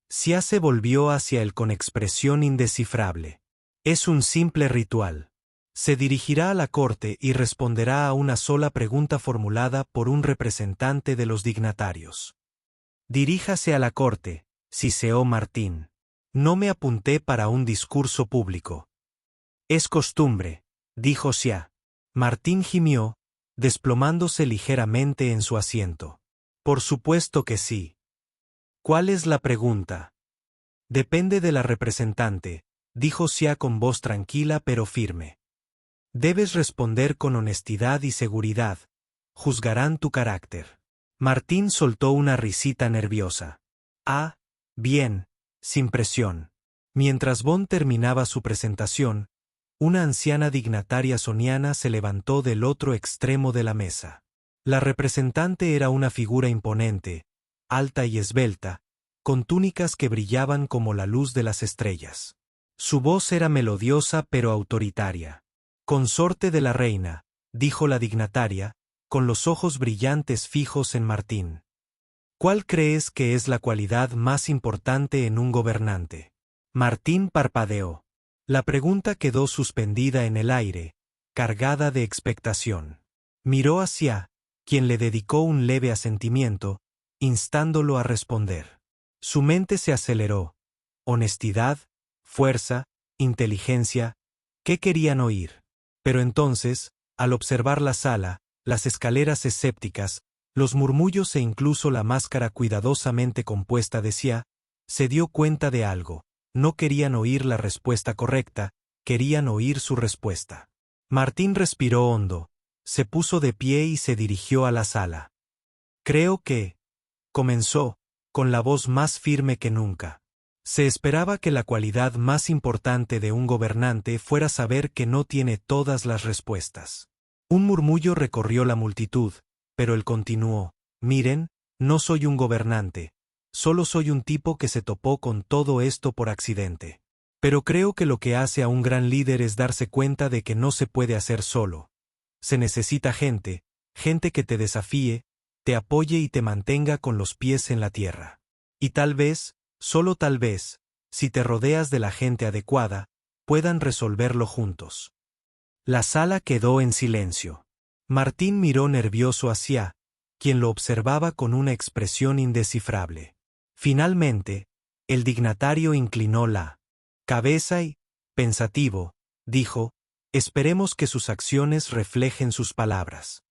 Xia se volvió hacia él con expresión indescifrable. Es un simple ritual. Se dirigirá a la corte y responderá a una sola pregunta formulada por un representante de los dignatarios. Diríjase a la corte, siseó Martín. No me apunté para un discurso público. Es costumbre, dijo Xia. Martín gimió, desplomándose ligeramente en su asiento. Por supuesto que sí. ¿Cuál es la pregunta? Depende de la representante, dijo Xia con voz tranquila pero firme. Debes responder con honestidad y seguridad. Juzgarán tu carácter. Martín soltó una risita nerviosa. Ah, bien, sin presión. Mientras Bond terminaba su presentación, una anciana dignataria soniana se levantó del otro extremo de la mesa. La representante era una figura imponente, alta y esbelta, con túnicas que brillaban como la luz de las estrellas. Su voz era melodiosa pero autoritaria. «Consorte de la reina», dijo la dignataria, con los ojos brillantes fijos en Martín. «¿Cuál crees que es la cualidad más importante en un gobernante?» Martín parpadeó. La pregunta quedó suspendida en el aire, cargada de expectación. Miró hacia quien le dedicó un leve asentimiento, instándolo a responder. Su mente se aceleró. Honestidad, fuerza, inteligencia, ¿qué querían oír? Pero entonces, al observar la sala, las escaleras escépticas, los murmullos e incluso la máscara cuidadosamente compuesta decía, se dio cuenta de algo. No querían oír la respuesta correcta, querían oír su respuesta. Martín respiró hondo, se puso de pie y se dirigió a la sala. «Creo que», comenzó, con la voz más firme que nunca. Se esperaba que la cualidad más importante de un gobernante fuera saber que no tiene todas las respuestas. Un murmullo recorrió la multitud, pero él continuó, «Miren, no soy un gobernante, solo soy un tipo que se topó con todo esto por accidente. Pero creo que lo que hace a un gran líder es darse cuenta de que no se puede hacer solo. Se necesita gente, gente que te desafíe, te apoye y te mantenga con los pies en la tierra. Y tal vez, solo tal vez, si te rodeas de la gente adecuada, puedan resolverlo juntos». La sala quedó en silencio. Martín miró nervioso hacia quien lo observaba con una expresión indescifrable. Finalmente, el dignatario inclinó la cabeza y, pensativo, dijo, «Esperemos que sus acciones reflejen sus palabras».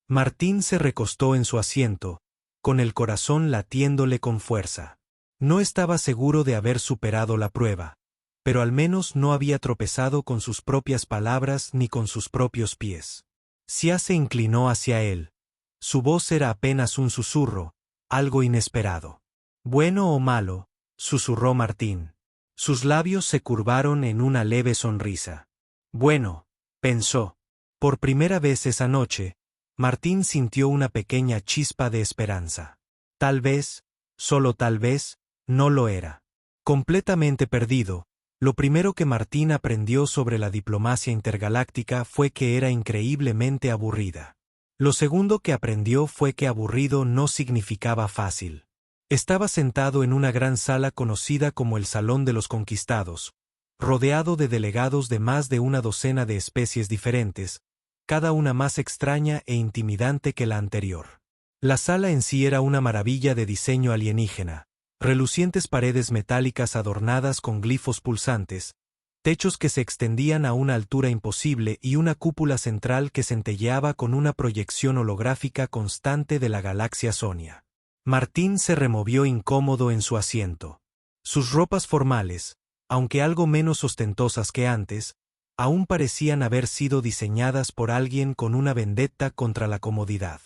Martín se recostó en su asiento, con el corazón latiéndole con fuerza. No estaba seguro de haber superado la prueba, pero al menos no había tropezado con sus propias palabras ni con sus propios pies. Sia se inclinó hacia él. Su voz era apenas un susurro, algo inesperado. «¿Bueno o malo?», susurró Martín. Sus labios se curvaron en una leve sonrisa. «Bueno», pensó. Por primera vez esa noche, Martín sintió una pequeña chispa de esperanza. Tal vez, solo tal vez, no lo era. Completamente perdido, lo primero que Martín aprendió sobre la diplomacia intergaláctica fue que era increíblemente aburrida. Lo segundo que aprendió fue que aburrido no significaba fácil. Estaba sentado en una gran sala conocida como el Salón de los Conquistados, rodeado de delegados de más de una docena de especies diferentes, cada una más extraña e intimidante que la anterior. La sala en sí era una maravilla de diseño alienígena, relucientes paredes metálicas adornadas con glifos pulsantes, techos que se extendían a una altura imposible y una cúpula central que centelleaba con una proyección holográfica constante de la galaxia Sonia. Martín se removió incómodo en su asiento. Sus ropas formales, aunque algo menos ostentosas que antes, aún parecían haber sido diseñadas por alguien con una vendetta contra la comodidad.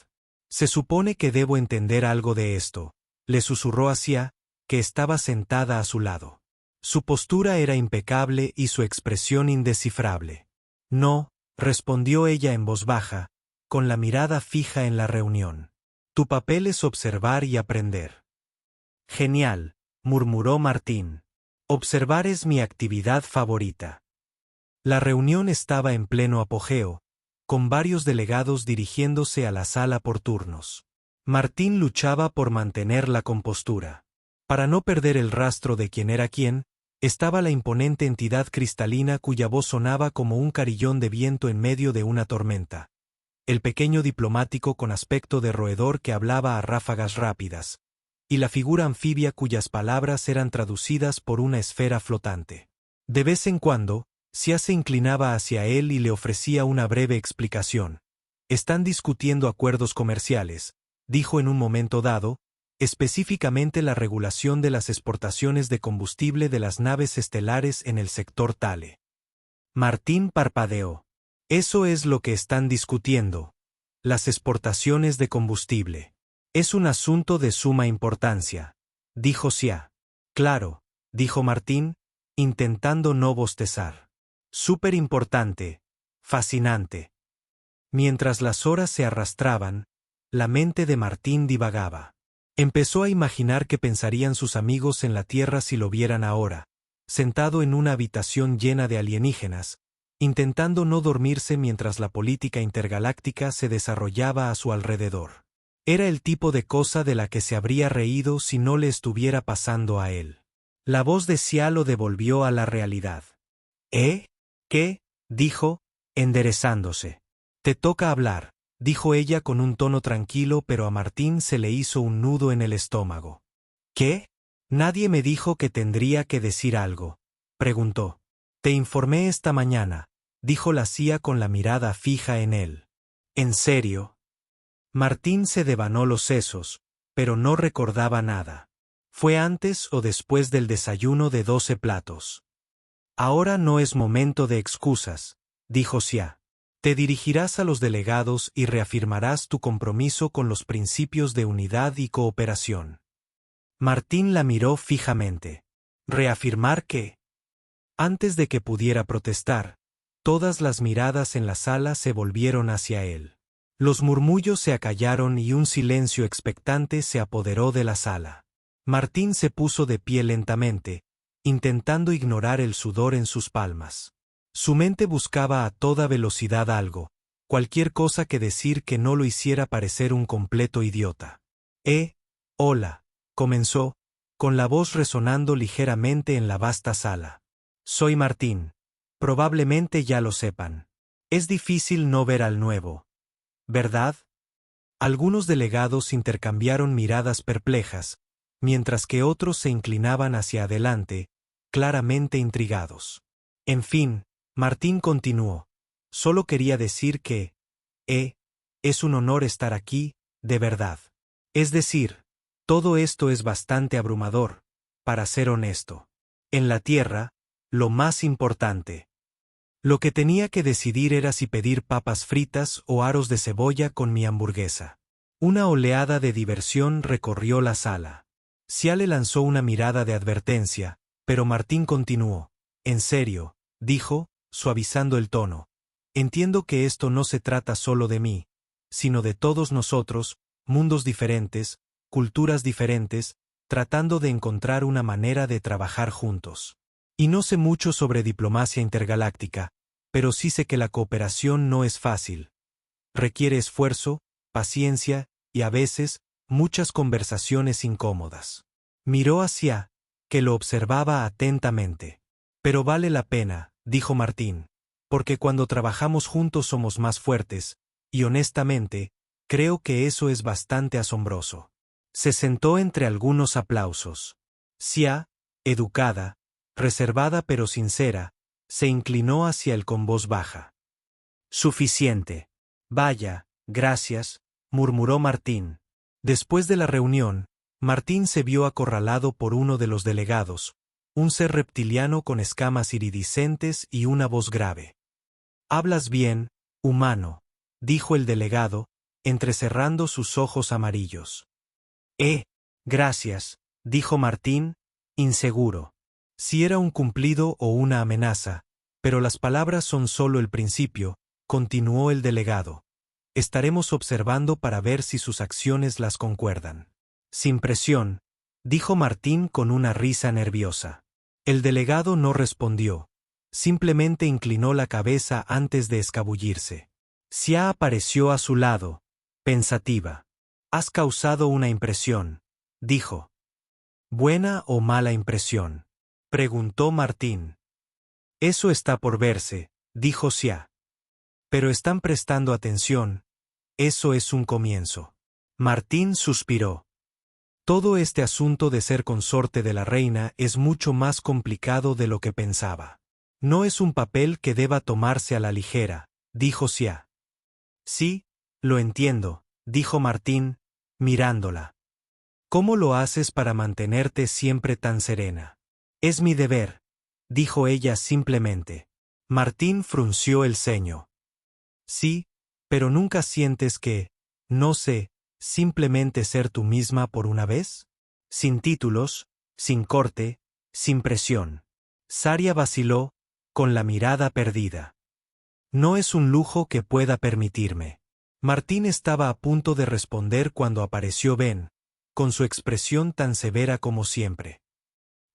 «Se supone que debo entender algo de esto», le susurró hacia, que estaba sentada a su lado. Su postura era impecable y su expresión indescifrable. «No», respondió ella en voz baja, con la mirada fija en la reunión. «Tu papel es observar y aprender». «Genial», murmuró Martín. «Observar es mi actividad favorita». La reunión estaba en pleno apogeo, con varios delegados dirigiéndose a la sala por turnos. Martín luchaba por mantener la compostura. Para no perder el rastro de quién era quién, estaba la imponente entidad cristalina cuya voz sonaba como un carillón de viento en medio de una tormenta. El pequeño diplomático con aspecto de roedor que hablaba a ráfagas rápidas, y la figura anfibia cuyas palabras eran traducidas por una esfera flotante. De vez en cuando, Sia se inclinaba hacia él y le ofrecía una breve explicación. «Están discutiendo acuerdos comerciales», dijo en un momento dado, específicamente la regulación de las exportaciones de combustible de las naves estelares en el sector Tale. Martín parpadeó. «Eso es lo que están discutiendo. Las exportaciones de combustible». Es un asunto de suma importancia, dijo Xia. Claro, dijo Martín, intentando no bostezar. Súper importante, fascinante. Mientras las horas se arrastraban, la mente de Martín divagaba. Empezó a imaginar qué pensarían sus amigos en la Tierra si lo vieran ahora, sentado en una habitación llena de alienígenas, intentando no dormirse mientras la política intergaláctica se desarrollaba a su alrededor. Era el tipo de cosa de la que se habría reído si no le estuviera pasando a él. La voz de Xia lo devolvió a la realidad. ¿Eh? ¿Qué? Dijo, enderezándose. Te toca hablar, dijo ella con un tono tranquilo, pero a Martín se le hizo un nudo en el estómago. ¿Qué? Nadie me dijo que tendría que decir algo, preguntó. Te informé esta mañana, dijo la Xia con la mirada fija en él. ¿En serio? Martín se devanó los sesos, pero no recordaba nada. Fue antes o después del desayuno de 12 platos. Ahora no es momento de excusas, dijo Xia. Te dirigirás a los delegados y reafirmarás tu compromiso con los principios de unidad y cooperación. Martín la miró fijamente. ¿Reafirmar qué? Antes de que pudiera protestar, todas las miradas en la sala se volvieron hacia él. Los murmullos se acallaron y un silencio expectante se apoderó de la sala. Martín se puso de pie lentamente, intentando ignorar el sudor en sus palmas. Su mente buscaba a toda velocidad algo, cualquier cosa que decir que no lo hiciera parecer un completo idiota. Hola, comenzó, con la voz resonando ligeramente en la vasta sala. Soy Martín. Probablemente ya lo sepan. Es difícil no ver al nuevo, ¿verdad? Algunos delegados intercambiaron miradas perplejas, mientras que otros se inclinaban hacia adelante, claramente intrigados. En fin, Martín continuó. Solo quería decir que, es un honor estar aquí, de verdad. Es decir, todo esto es bastante abrumador, para ser honesto. En la Tierra, lo más importante. Lo que tenía que decidir era si pedir papas fritas o aros de cebolla con mi hamburguesa. Una oleada de diversión recorrió la sala. Xia le lanzó una mirada de advertencia, pero Martín continuó. En serio, dijo, suavizando el tono. Entiendo que esto no se trata solo de mí, sino de todos nosotros, mundos diferentes, culturas diferentes, tratando de encontrar una manera de trabajar juntos. Y no sé mucho sobre diplomacia intergaláctica, pero sí sé que la cooperación no es fácil. Requiere esfuerzo, paciencia, y a veces, muchas conversaciones incómodas. Miró hacia, que lo observaba atentamente. Pero vale la pena, dijo Martín, porque cuando trabajamos juntos somos más fuertes, y honestamente, creo que eso es bastante asombroso. Se sentó entre algunos aplausos. Xia, educada, reservada pero sincera, se inclinó hacia él con voz baja. Suficiente. Vaya, gracias, murmuró Martín. Después de la reunión, Martín se vio acorralado por uno de los delegados, un ser reptiliano con escamas iridiscentes y una voz grave. Hablas bien, humano, dijo el delegado, entrecerrando sus ojos amarillos. Gracias, dijo Martín, inseguro. Si era un cumplido o una amenaza, pero las palabras son solo el principio, continuó el delegado. Estaremos observando para ver si sus acciones las concuerdan. Sin presión, dijo Martín con una risa nerviosa. El delegado no respondió, simplemente inclinó la cabeza antes de escabullirse. Xia apareció a su lado, pensativa. Has causado una impresión, dijo. ¿Buena o mala impresión?, preguntó Martín. Eso está por verse, dijo Xia. Pero están prestando atención, eso es un comienzo. Martín suspiró. Todo este asunto de ser consorte de la reina es mucho más complicado de lo que pensaba. No es un papel que deba tomarse a la ligera, dijo Xia. Sí, lo entiendo, dijo Martín, mirándola. ¿Cómo lo haces para mantenerte siempre tan serena? Es mi deber, dijo ella simplemente. Martín frunció el ceño. Sí, pero nunca sientes que, no sé, ¿Simplemente ser tú misma por una vez? Sin títulos, sin corte, sin presión. Saria vaciló, con la mirada perdida. No es un lujo que pueda permitirme. Martín estaba a punto de responder cuando apareció Ben, con su expresión tan severa como siempre.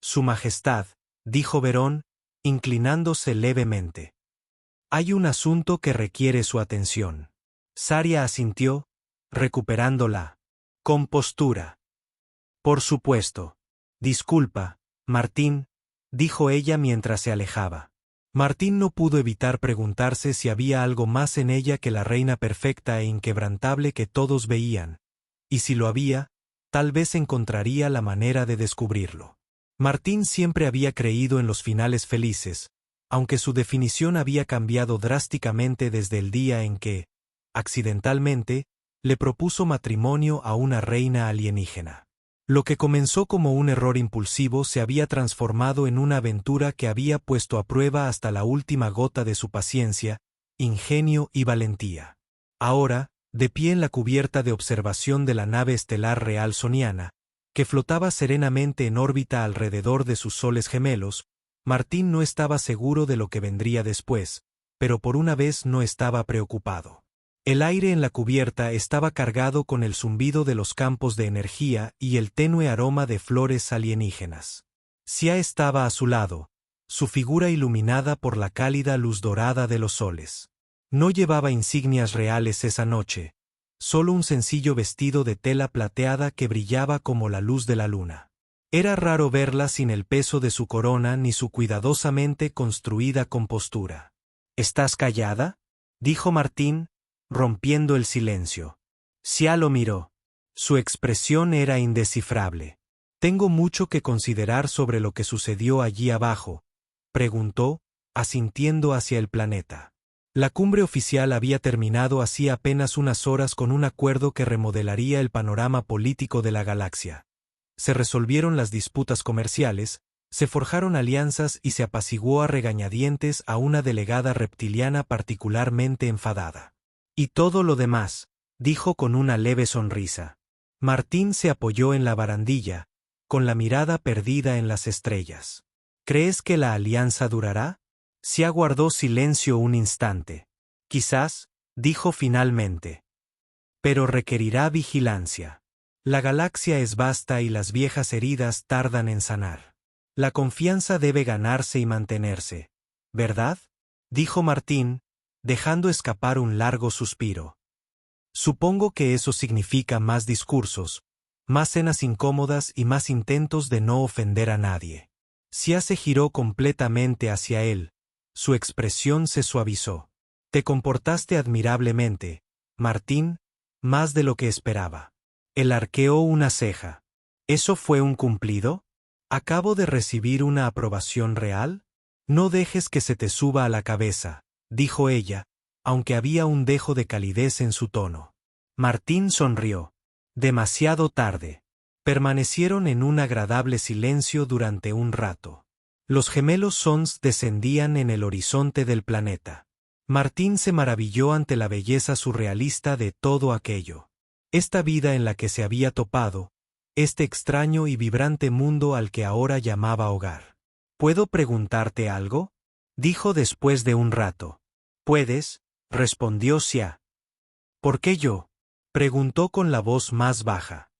Su Majestad, dijo Verón, inclinándose levemente. Hay un asunto que requiere su atención. Saria asintió, recuperando la compostura. Por supuesto. Disculpa, Martín, dijo ella mientras se alejaba. Martín no pudo evitar preguntarse si había algo más en ella que la reina perfecta e inquebrantable que todos veían, y si lo había, tal vez encontraría la manera de descubrirlo. Martín siempre había creído en los finales felices, aunque su definición había cambiado drásticamente desde el día en que, accidentalmente, le propuso matrimonio a una reina alienígena. Lo que comenzó como un error impulsivo se había transformado en una aventura que había puesto a prueba hasta la última gota de su paciencia, ingenio y valentía. Ahora, de pie en la cubierta de observación de la nave estelar real soniana, que flotaba serenamente en órbita alrededor de sus soles gemelos, Martín no estaba seguro de lo que vendría después, pero por una vez no estaba preocupado. El aire en la cubierta estaba cargado con el zumbido de los campos de energía y el tenue aroma de flores alienígenas. Sia estaba a su lado, su figura iluminada por la cálida luz dorada de los soles. No llevaba insignias reales esa noche, solo un sencillo vestido de tela plateada que brillaba como la luz de la luna. Era raro verla sin el peso de su corona ni su cuidadosamente construida compostura. ¿Estás callada?, dijo Martín, rompiendo el silencio. Sia lo miró. Su expresión era indescifrable. «Tengo mucho que considerar sobre lo que sucedió allí abajo», preguntó, asintiendo hacia el planeta. La cumbre oficial había terminado hacía apenas unas horas con un acuerdo que remodelaría el panorama político de la galaxia. Se resolvieron las disputas comerciales, se forjaron alianzas y se apaciguó a regañadientes a una delegada reptiliana particularmente enfadada. «Y todo lo demás», dijo con una leve sonrisa. Martín se apoyó en la barandilla, con la mirada perdida en las estrellas. «¿Crees que la alianza durará?». Sia guardó silencio un instante. «Quizás», dijo finalmente. «Pero requerirá vigilancia. La galaxia es vasta y las viejas heridas tardan en sanar. La confianza debe ganarse y mantenerse, ¿verdad?», dijo Martín, dejando escapar un largo suspiro. «Supongo que eso significa más discursos, más cenas incómodas y más intentos de no ofender a nadie». Sia se giró completamente hacia él. Su expresión se suavizó. «Te comportaste admirablemente, Martín, más de lo que esperaba». Él arqueó una ceja. «¿Eso fue un cumplido? ¿Acabo de recibir una aprobación real? No dejes que se te suba a la cabeza», dijo ella, aunque había un dejo de calidez en su tono. Martín sonrió. Demasiado tarde. Permanecieron en un agradable silencio durante un rato. Los gemelos Sons descendían en el horizonte del planeta. Martín se maravilló ante la belleza surrealista de todo aquello. Esta vida en la que se había topado, este extraño y vibrante mundo al que ahora llamaba hogar. «¿Puedo preguntarte algo?», dijo después de un rato. «Puedes», respondió Sia. «¿Por qué yo?», preguntó con la voz más baja.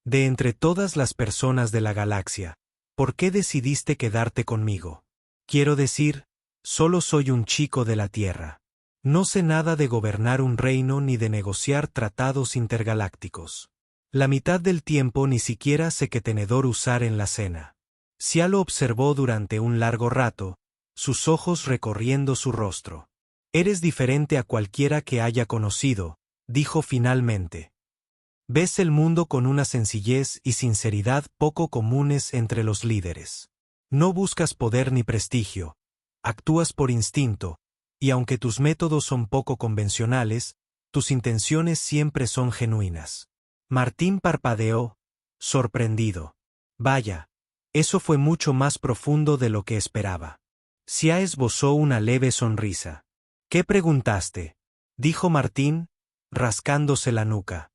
«De entre todas las personas de la galaxia, ¿por qué decidiste quedarte conmigo? Quiero decir, solo soy un chico de la Tierra. No sé nada de gobernar un reino ni de negociar tratados intergalácticos. La mitad del tiempo ni siquiera sé qué tenedor usar en la cena». Sia lo observó durante un largo rato, sus ojos recorriendo su rostro. «Eres diferente a cualquiera que haya conocido», dijo finalmente. «Ves el mundo con una sencillez y sinceridad poco comunes entre los líderes. No buscas poder ni prestigio, actúas por instinto, y aunque tus métodos son poco convencionales, tus intenciones siempre son genuinas». Martín parpadeó, sorprendido. «Vaya, eso fue mucho más profundo de lo que esperaba». Sia esbozó una leve sonrisa. «¿Qué preguntaste?», dijo Martín, rascándose la nuca.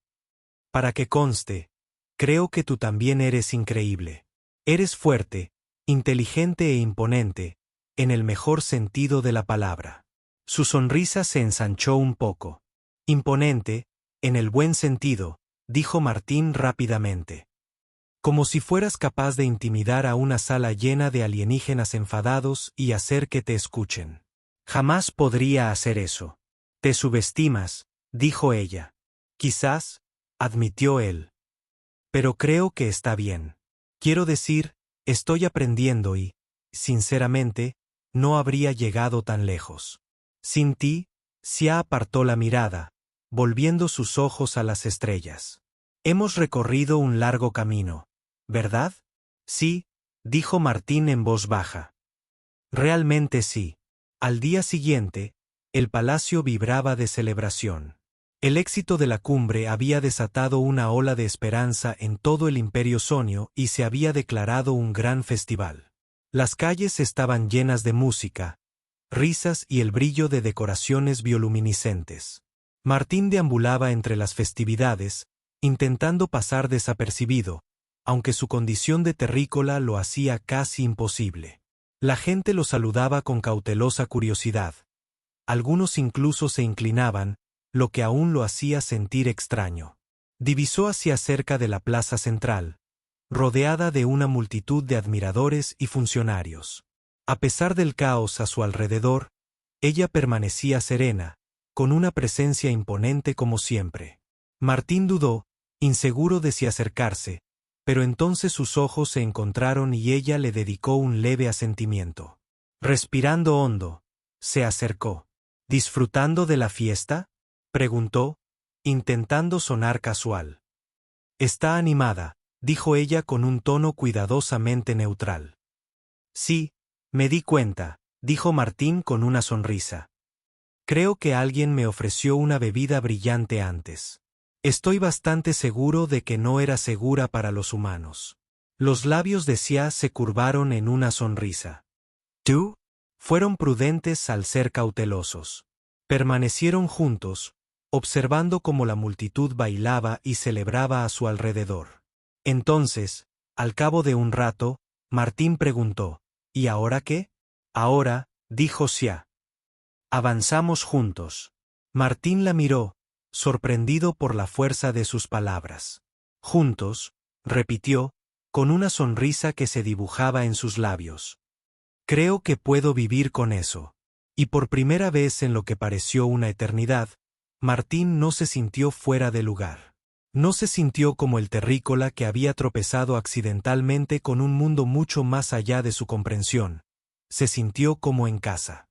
Para que conste, creo que tú también eres increíble. Eres fuerte, inteligente e imponente, en el mejor sentido de la palabra. Su sonrisa se ensanchó un poco. Imponente, en el buen sentido, dijo Martín rápidamente. Como si fueras capaz de intimidar a una sala llena de alienígenas enfadados y hacer que te escuchen. Jamás podría hacer eso. Te subestimas, dijo ella. Quizás, admitió él. Pero creo que está bien. Quiero decir, estoy aprendiendo y, sinceramente, no habría llegado tan lejos. Sin ti, Xia apartó la mirada, volviendo sus ojos a las estrellas. Hemos recorrido un largo camino, ¿verdad? Sí, dijo Martín en voz baja. Realmente sí. Al día siguiente, el palacio vibraba de celebración. El éxito de la cumbre había desatado una ola de esperanza en todo el Imperio Sonio y se había declarado un gran festival. Las calles estaban llenas de música, risas y el brillo de decoraciones bioluminiscentes. Martín deambulaba entre las festividades, intentando pasar desapercibido, aunque su condición de terrícola lo hacía casi imposible. La gente lo saludaba con cautelosa curiosidad. Algunos incluso se inclinaban, lo que aún lo hacía sentir extraño. Divisó hacia cerca de la plaza central, rodeada de una multitud de admiradores y funcionarios. A pesar del caos a su alrededor, ella permanecía serena, con una presencia imponente como siempre. Martín dudó, inseguro de si acercarse, pero entonces sus ojos se encontraron y ella le dedicó un leve asentimiento. Respirando hondo, se acercó. ¿Disfrutando de la fiesta?, preguntó, intentando sonar casual. Está animada, dijo ella con un tono cuidadosamente neutral. Sí, me di cuenta, dijo Martín con una sonrisa. Creo que alguien me ofreció una bebida brillante antes. Estoy bastante seguro de que no era segura para los humanos. Los labios de Xia se curvaron en una sonrisa. ¿Tú? Fueron prudentes al ser cautelosos. Permanecieron juntos, observando cómo la multitud bailaba y celebraba a su alrededor. Entonces, al cabo de un rato, Martín preguntó, ¿y ahora qué? Ahora, dijo Xia. Avanzamos juntos. Martín la miró, sorprendido por la fuerza de sus palabras. Juntos, repitió, con una sonrisa que se dibujaba en sus labios. Creo que puedo vivir con eso. Y por primera vez en lo que pareció una eternidad, Martín no se sintió fuera de lugar. No se sintió como el terrícola que había tropezado accidentalmente con un mundo mucho más allá de su comprensión. Se sintió como en casa.